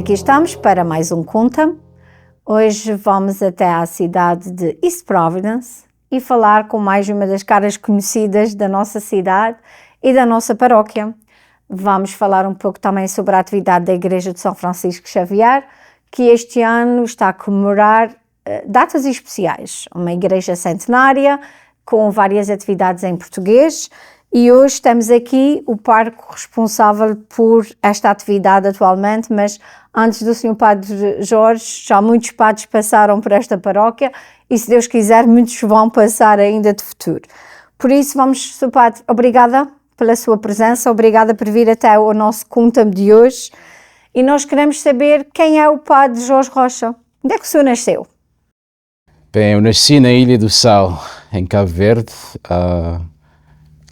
aqui estamos para mais um Conta-me. Hoje vamos até à cidade de East Providence e falar com mais uma das caras conhecidas da nossa cidade e da nossa paróquia. Vamos falar um pouco também sobre a atividade da Igreja de São Francisco Xavier, que este ano está a comemorar datas especiais. Uma igreja centenária com várias atividades em português. E hoje temos aqui o pároco responsável por esta atividade atualmente, mas antes do Sr. Padre Jorge, já muitos padres passaram por esta paróquia e, se Deus quiser, muitos vão passar ainda de futuro. Por isso, vamos, Sr. Padre, obrigada pela sua presença, obrigada por vir até o nosso Conta-me de hoje. E nós queremos saber quem é o Padre Jorge Rocha. Onde é que o senhor nasceu? Bem, eu nasci na Ilha do Sal, em Cabo Verde.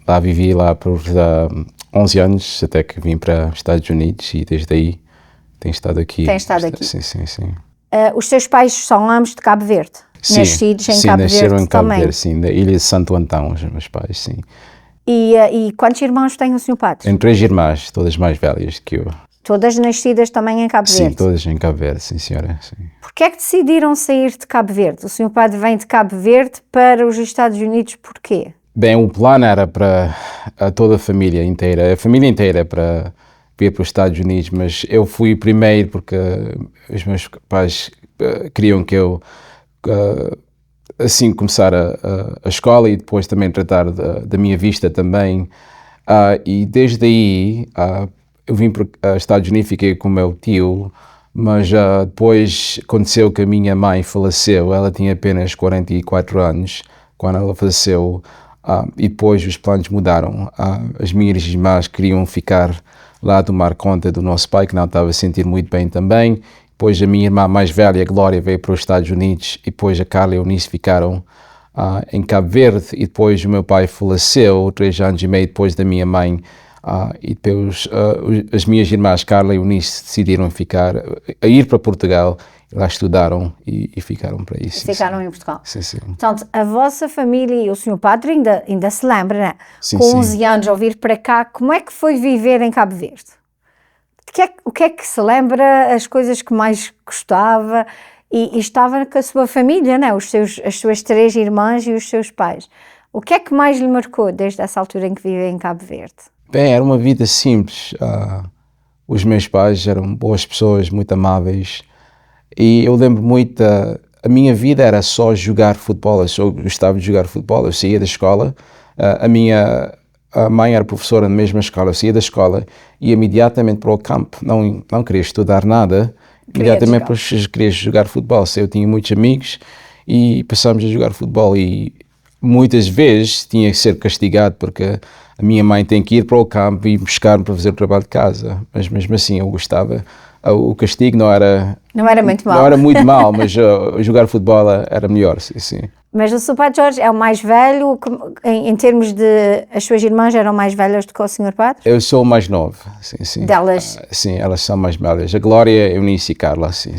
Lá vivi lá por 11 anos, até que vim para os Estados Unidos e desde aí tenho estado aqui. Tem estado aqui? Sim. Os seus pais são ambos de Cabo Verde? Sim, nascidos em sim, Cabo nasceram Verde em Cabo também? Verde, sim, da Ilha de Santo Antão, os meus pais, sim. E quantos irmãos tem o Sr. Padre? Tenho 3 irmãs, todas mais velhas que eu. Todas nascidas também em Cabo Verde? Sim, todas em Cabo Verde, sim senhora. Sim. Porquê é que decidiram sair de Cabo Verde? O Sr. Padre vem de Cabo Verde para os Estados Unidos, porquê? Bem, o plano era para toda a família inteira para vir para os Estados Unidos, mas eu fui primeiro porque os meus pais queriam que eu assim começar a escola e depois também tratar da minha vista também. E desde aí eu vim para os Estados Unidos, fiquei com o meu tio, mas depois aconteceu que a minha mãe faleceu. Ela tinha apenas 44 anos quando ela faleceu. E depois os planos mudaram. As minhas irmãs queriam ficar lá a tomar conta do nosso pai, que não estava a sentir muito bem também. Depois a minha irmã mais velha, a Glória, veio para os Estados Unidos e depois a Carla e a Eunice ficaram em Cabo Verde. E depois o meu pai faleceu 3 anos e meio depois da minha mãe. E depois as minhas irmãs, Carla e Eunice, decidiram a ir para Portugal. Lá estudaram e ficaram para isso. Ficaram em Portugal. Sim. Portanto, a vossa família e o Sr. Padre ainda se lembra, né? Sim, com 11 anos ao vir para cá, como é que foi viver em Cabo Verde? O que é que se lembra, as coisas que mais gostava e estava com a sua família, né? As suas 3 irmãs e os seus pais. O que é que mais lhe marcou desde essa altura em que vive em Cabo Verde? Bem, era uma vida simples. Os meus pais eram boas pessoas, muito amáveis. E eu lembro muito, a minha vida era só jogar futebol, eu só gostava de jogar futebol, eu saía da escola, a minha mãe era professora na mesma escola, eu saía da escola e ia imediatamente para o campo, não queria estudar nada, imediatamente queria jogar futebol. Eu tinha muitos amigos e passámos a jogar futebol e muitas vezes tinha que ser castigado porque a minha mãe tem que ir para o campo e buscar-me para fazer o trabalho de casa, mas mesmo assim eu gostava. O castigo não era muito mal. Não era muito mal, mas jogar futebol era melhor, sim. Mas o Sr. Padre Jorge é o mais velho, em termos de... As suas irmãs eram mais velhas do que o Sr. Padre? Eu sou o mais novo, sim. Delas? Sim, elas são mais velhas. A Glória, Eunice e Carla, sim.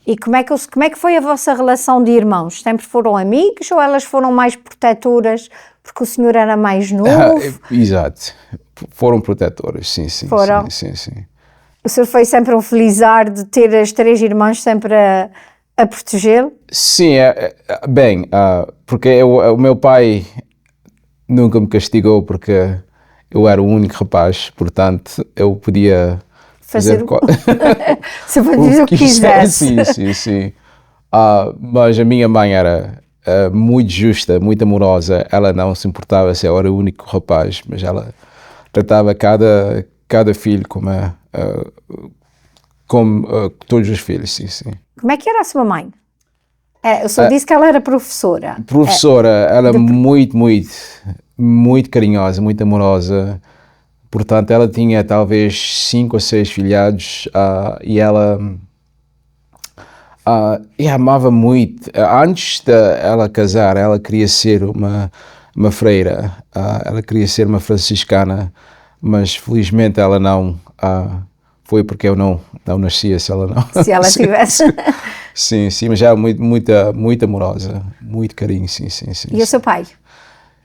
E como é que foi a vossa relação de irmãos? Sempre foram amigos ou elas foram mais protetoras porque o senhor era mais novo? Exato. Foram protetoras, sim. Foram? Sim. O senhor foi sempre um felizardo de ter as 3 irmãs sempre a protegê-lo? Sim, bem, porque o meu pai nunca me castigou porque eu era o único rapaz, portanto eu podia fazer Você pode dizer o que quisesse. Sim. Mas a minha mãe era muito justa, muito amorosa, ela não se importava se eu era o único rapaz, mas ela tratava cada filho como todos os filhos, sim. Como é que era a sua mãe? Eu só disse que ela era professora. Ela é muito carinhosa, muito amorosa. Portanto, ela tinha talvez 5 ou 6 filhados e ela amava muito. Antes de ela casar, ela queria ser uma freira, ela queria ser uma franciscana, mas felizmente ela não foi porque eu não nascia se ela não. Se ela tivesse. Sim, mas ela muito amorosa, muito carinho, sim. E o seu pai?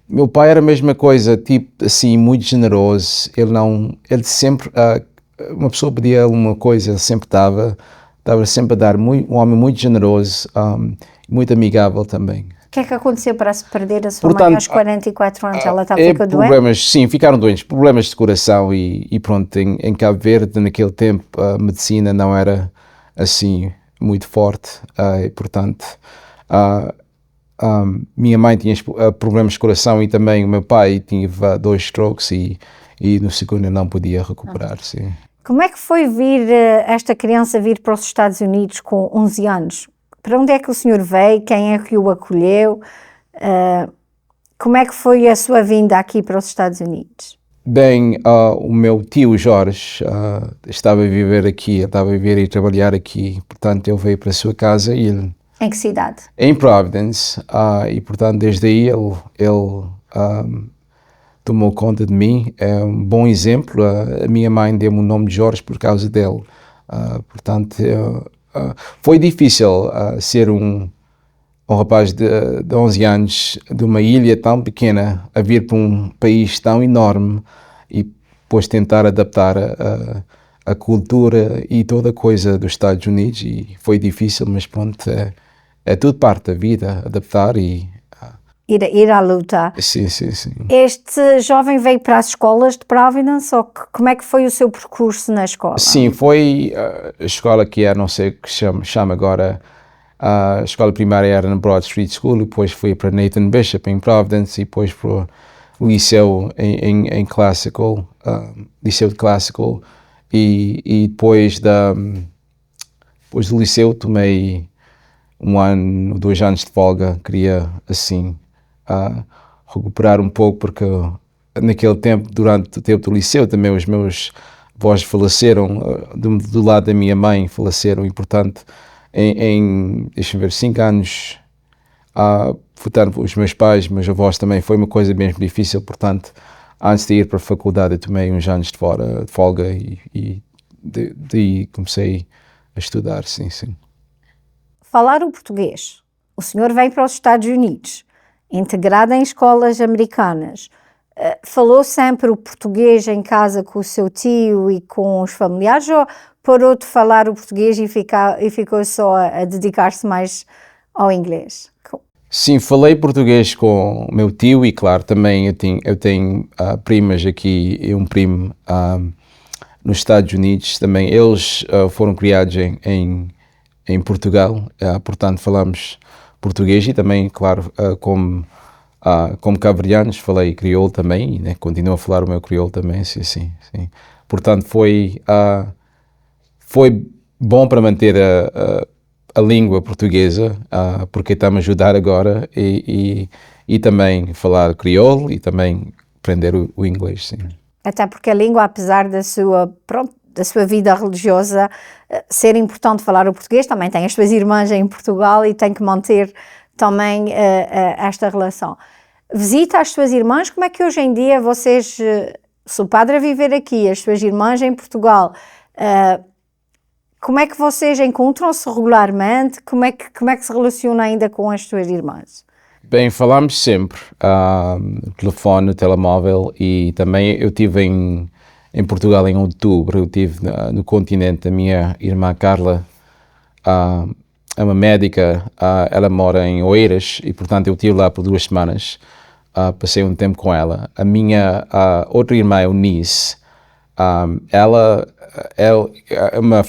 Meu pai era a mesma coisa, tipo assim, muito generoso. Ele sempre uma pessoa pedia alguma coisa, ele sempre estava sempre a dar, um homem muito generoso, muito amigável também. O que é que aconteceu para se perder a sua mãe aos 44 anos? Ela ficou doente? Problemas, sim, ficaram doentes, problemas de coração e pronto, em Cabo Verde, naquele tempo, a medicina não era assim muito forte e portanto minha mãe tinha problemas de coração e também o meu pai tinha 2 strokes e no segundo não podia recuperar, sim. Como é que foi esta criança vir para os Estados Unidos com 11 anos? Para onde é que o senhor veio? Quem é que o acolheu? Como é que foi a sua vinda aqui para os Estados Unidos? Bem, o meu tio Jorge estava a viver aqui, estava a viver e trabalhar aqui, portanto ele veio para a sua casa e ele... Em que cidade? Em Providence, e portanto desde aí ele tomou conta de mim, é um bom exemplo, a minha mãe deu-me o nome de Jorge por causa dele, portanto foi difícil ser um rapaz de 11 anos de uma ilha tão pequena a vir para um país tão enorme e depois tentar adaptar a cultura e toda a coisa dos Estados Unidos e foi difícil, mas pronto, é tudo parte da vida, adaptar e... Ir à luta. Sim. Este jovem veio para as escolas de Providence ou como é que foi o seu percurso na escola? Sim, foi a escola que é, não sei o que chama agora, a escola primária era na Broad Street School, e depois fui para Nathan Bishop em Providence e depois para o liceu em Classical, liceu de Classical e depois do liceu tomei 1 ano, 2 anos de folga, queria assim recuperar um pouco porque naquele tempo, durante o tempo do liceu também os meus avós faleceram, do lado da minha mãe faleceram e portanto deixa-me ver, 5 anos portanto os meus pais, meus avós também, foi uma coisa mesmo difícil, portanto antes de ir para a faculdade eu tomei uns anos de folga e daí comecei a estudar, sim. Falar o português. O senhor vem para os Estados Unidos, integrado em escolas americanas. Falou sempre o português em casa com o seu tio e com os familiares ou parou de falar o português e ficou só a dedicar-se mais ao inglês? Sim, falei português com o meu tio e claro, também eu tenho primas aqui e um primo nos Estados Unidos também. Eles foram criados em Portugal, portanto falamos português e também, claro, como cabo-verdianos, falei crioulo também, né? Continuo a falar o meu crioulo também, sim. Portanto, foi bom para manter a língua portuguesa, porque está-me a ajudar agora e também falar crioulo e também aprender o inglês, sim. Até porque a língua, apesar da sua vida religiosa ser importante falar o português, também tem as suas irmãs em Portugal e tem que manter também esta relação. Visita as suas irmãs, como é que hoje em dia vocês, se o padre a viver aqui, as suas irmãs em Portugal, como é que vocês encontram-se regularmente? Como é que se relaciona ainda com as suas irmãs? Bem, falamos sempre, no telefone, no telemóvel e também eu estive em Portugal em outubro, eu estive no continente, a minha irmã Carla é uma médica, ela mora em Oeiras e portanto eu estive lá por 2 semanas, passei um tempo com ela. A minha outra irmã, Eunice, ela é uma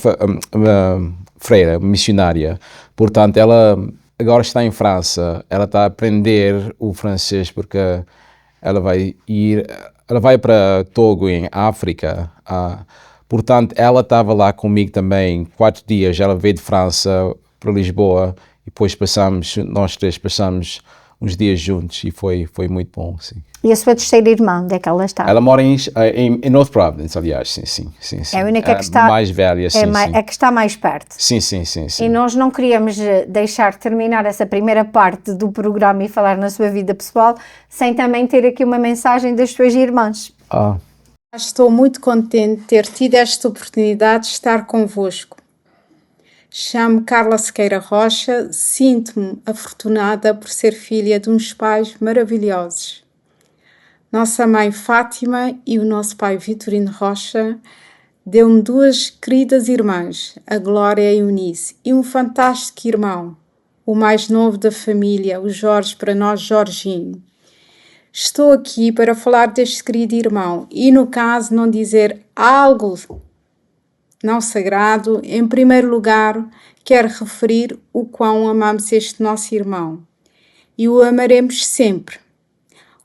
freira, missionária, portanto ela agora está em França, ela está a aprender o francês porque ela vai para Togo, em África, portanto ela estava lá comigo também 4 dias, ela veio de França para Lisboa e depois nós 3 passamos uns dias juntos e foi muito bom, sim. E a sua terceira irmã, onde é que ela está? Ela mora em North Providence, aliás, sim. É a única que está mais velha, sim. É que está mais perto. Sim. E nós não queríamos deixar terminar essa primeira parte do programa e falar na sua vida pessoal sem também ter aqui uma mensagem das suas irmãs. Estou muito contente de ter tido esta oportunidade de estar convosco. Chamo-me Carla Sequeira Rocha, sinto-me afortunada por ser filha de uns pais maravilhosos. Nossa mãe Fátima e o nosso pai Vitorino Rocha deu-me 2 queridas irmãs, a Glória e a Eunice, e um fantástico irmão, o mais novo da família, o Jorge, para nós Jorginho. Estou aqui para falar deste querido irmão e, no caso, não dizer algo não sagrado, em primeiro lugar, quero referir o quão amamos este nosso irmão e o amaremos sempre.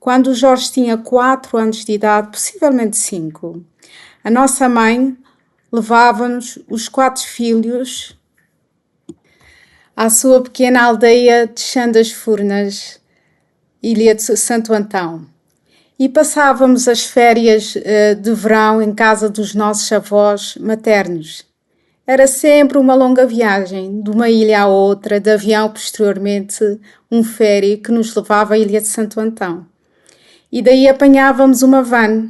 Quando o Jorge tinha 4 anos de idade, possivelmente 5, a nossa mãe levava-nos, os 4 filhos, à sua pequena aldeia de Chã das Furnas, Ilha de Santo Antão. E passávamos as férias de verão em casa dos nossos avós maternos. Era sempre uma longa viagem, de uma ilha à outra, de avião, posteriormente um ferry que nos levava à Ilha de Santo Antão. E daí apanhávamos uma van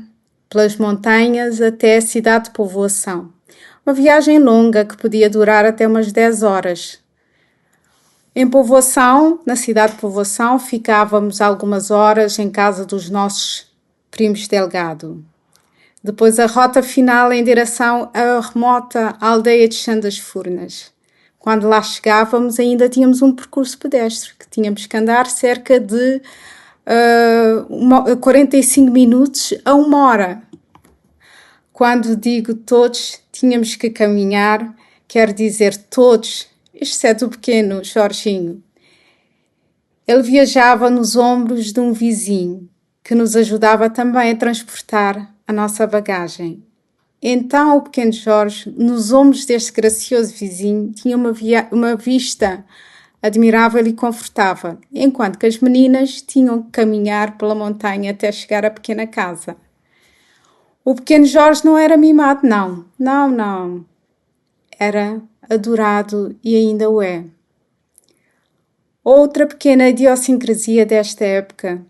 pelas montanhas até a cidade de povoação. Uma viagem longa que podia durar até umas 10 horas. Em Povoação, na cidade de Povoação, ficávamos algumas horas em casa dos nossos primos Delgado. Depois a rota final em direção à remota aldeia de Chã das Furnas. Quando lá chegávamos ainda tínhamos um percurso pedestre, que tínhamos que andar cerca de 45 minutos a 1 hora. Quando digo todos, tínhamos que caminhar, quer dizer todos, exceto o pequeno Jorginho. Ele viajava nos ombros de um vizinho, que nos ajudava também a transportar a nossa bagagem. Então o pequeno Jorge, nos ombros deste gracioso vizinho, tinha uma vista admirável e confortável, enquanto que as meninas tinham que caminhar pela montanha até chegar à pequena casa. O pequeno Jorge não era mimado, não. Era adorado e ainda o é. Outra pequena idiosincrasia desta época,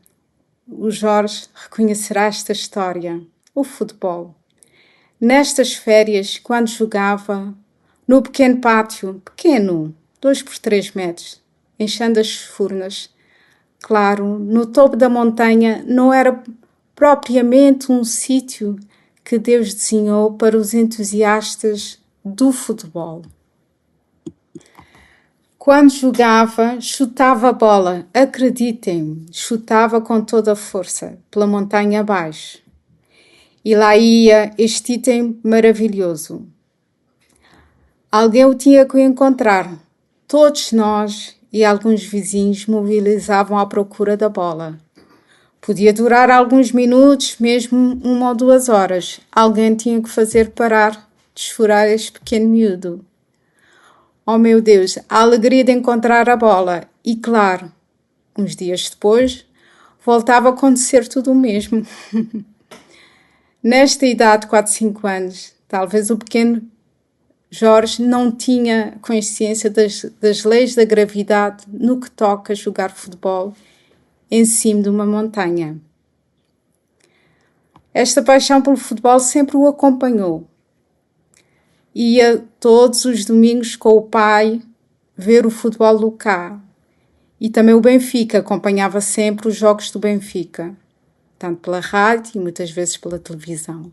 o Jorge reconhecerá esta história, o futebol. Nestas férias, quando jogava no pequeno pátio, pequeno, 2 por 3 metros, em Chã das Furnas, claro, no topo da montanha, não era propriamente um sítio que Deus desenhou para os entusiastas do futebol. Quando jogava, chutava a bola, acreditem-me, chutava com toda a força, pela montanha abaixo. E lá ia este item maravilhoso. Alguém o tinha que encontrar. Todos nós e alguns vizinhos mobilizavam à procura da bola. Podia durar alguns minutos, mesmo 1 ou 2 horas. Alguém tinha que fazer parar de chorar este pequeno miúdo. Oh meu Deus, a alegria de encontrar a bola. E claro, uns dias depois, voltava a acontecer tudo o mesmo. Nesta idade de 4, 5 anos, talvez o pequeno Jorge não tinha consciência das leis da gravidade no que toca a jogar futebol em cima de uma montanha. Esta paixão pelo futebol sempre o acompanhou. Ia todos os domingos com o pai ver o futebol local. E também o Benfica, acompanhava sempre os jogos do Benfica, tanto pela rádio e muitas vezes pela televisão.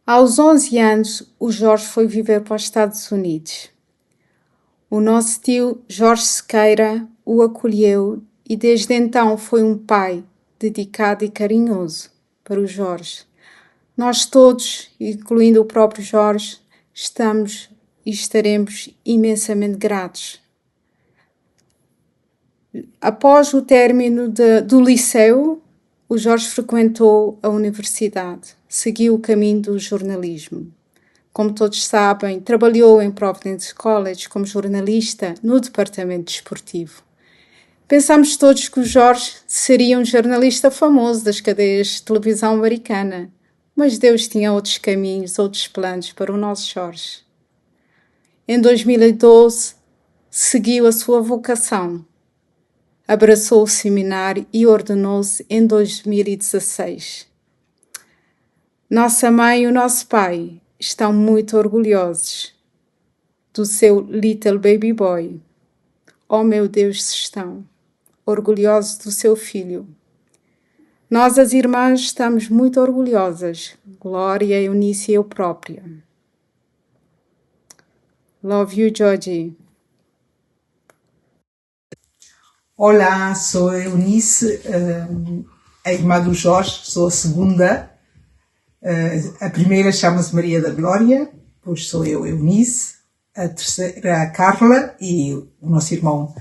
Aos 11 anos, o Jorge foi viver para os Estados Unidos. O nosso tio Jorge Sequeira o acolheu e desde então foi um pai dedicado e carinhoso para o Jorge. Nós todos, incluindo o próprio Jorge, estamos e estaremos imensamente gratos. Após o término do liceu, o Jorge frequentou a universidade, seguiu o caminho do jornalismo. Como todos sabem, trabalhou em Providence College como jornalista no departamento desportivo. Pensamos todos que o Jorge seria um jornalista famoso das cadeias de televisão americana, mas Deus tinha outros caminhos, outros planos para o nosso Jorge. Em 2012, seguiu a sua vocação, abraçou o seminário e ordenou-se em 2016. Nossa mãe e o nosso pai estão muito orgulhosos do seu little baby boy. Oh meu Deus, estão orgulhosos do seu filho. Nós, as irmãs, estamos muito orgulhosas. Glória, Eunice e eu própria. Love you, Georgie. Olá, sou a Eunice, a irmã do Jorge, sou a segunda. A primeira chama-se Maria da Glória, depois sou eu, Eunice. A terceira, a Carla, e o nosso irmão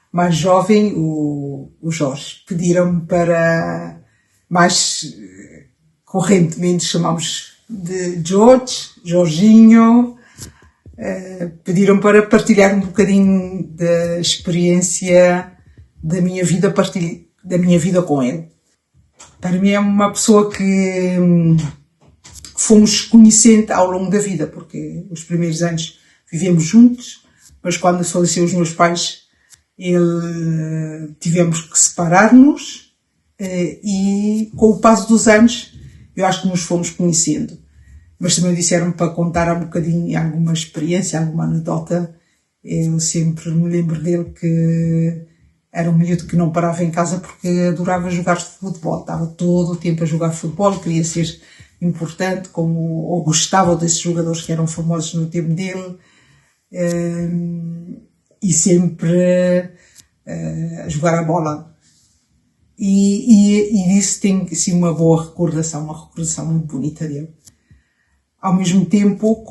mais jovem, o Jorge. Pediram-me para, mais correntemente, chamamos de George, Jorginho. Pediram para partilhar um bocadinho da experiência da minha vida com ele. Para mim é uma pessoa que fomos conhecendo ao longo da vida, porque os primeiros anos vivemos juntos, mas quando faleceu os meus pais, tivemos que separar-nos, e com o passo dos anos eu acho que nos fomos conhecendo. Mas também disseram para contar um bocadinho alguma experiência, alguma anedota. Eu sempre me lembro dele que era um miúdo que não parava em casa porque adorava jogar futebol. Estava todo o tempo a jogar futebol, queria ser importante, ou gostava desses jogadores que eram famosos no tempo dele. E sempre a jogar a bola. E disso tenho assim, uma boa recordação, uma recordação muito bonita dele. Ao mesmo tempo,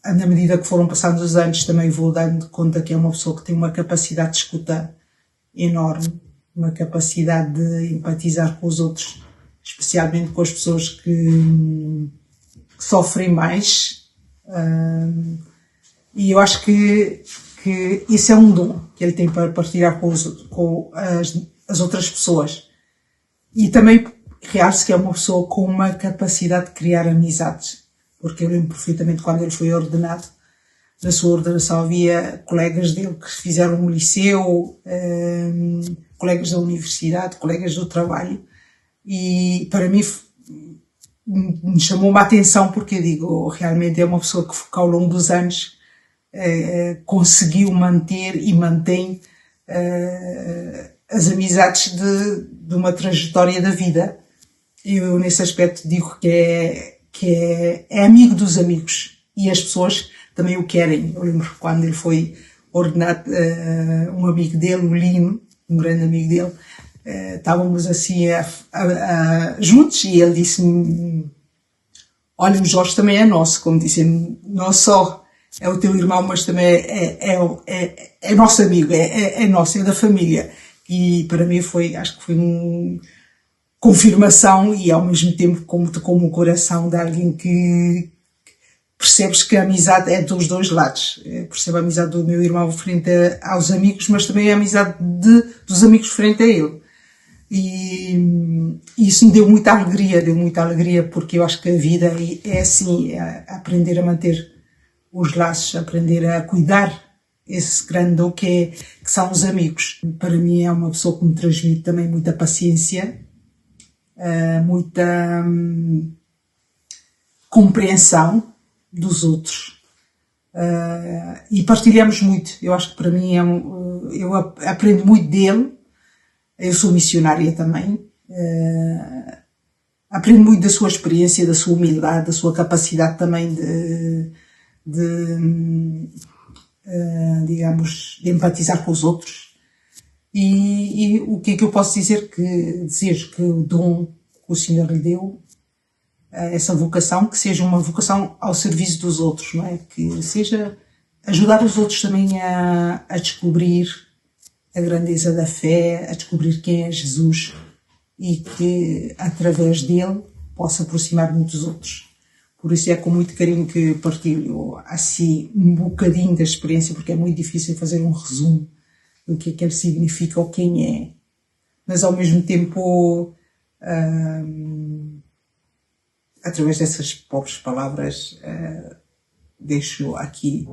na medida que foram passando os anos, também vou dando conta que é uma pessoa que tem uma capacidade de escuta enorme, uma capacidade de empatizar com os outros, especialmente com as pessoas que sofrem mais. E eu acho que isso é um dom que ele tem para partilhar com as outras pessoas. E também realça que é uma pessoa com uma capacidade de criar amizades, porque eu lembro perfeitamente quando ele foi ordenado, na sua ordenação havia colegas dele que fizeram no liceu, colegas da universidade, colegas do trabalho, e para mim me chamou uma atenção porque eu digo, realmente é uma pessoa que ao longo dos anos conseguiu manter e mantém as amizades de uma trajetória da vida. Eu, nesse aspecto, digo que é amigo dos amigos. E as pessoas também o querem. Eu lembro quando ele foi ordenado, um amigo dele, o Lino, um grande amigo dele, estávamos assim juntos e ele disse-me: olha, o Jorge também é nosso, como disse, não só é o teu irmão, mas também é nosso amigo, é nosso, é da família. E para mim acho que foi uma confirmação e ao mesmo tempo como tocou o coração de alguém que percebes que a amizade é dos dois lados. Percebo a amizade do meu irmão frente aos amigos, mas também a amizade dos amigos frente a ele. E isso me deu muita alegria, porque eu acho que a vida é assim, é aprender a manter os laços, aprender a cuidar esse grande dom que são os amigos. Para mim é uma pessoa que me transmite também muita paciência, muita compreensão dos outros, e partilhamos muito. Eu acho que para mim eu aprendo muito dele. Eu sou missionária também, aprendo muito da sua experiência, da sua humildade, da sua capacidade também digamos, de empatizar com os outros. E o que é que eu posso dizer? Desejo que o dom que o Senhor lhe deu, essa vocação, que seja uma vocação ao serviço dos outros, não é? Que seja ajudar os outros também a descobrir a grandeza da fé, a descobrir quem é Jesus e que através dele possa aproximar muitos outros. Por isso é com muito carinho que partilho assim um bocadinho da experiência, porque é muito difícil fazer um resumo do que ele significa ou quem é. Mas ao mesmo tempo, através dessas pobres palavras, deixo aqui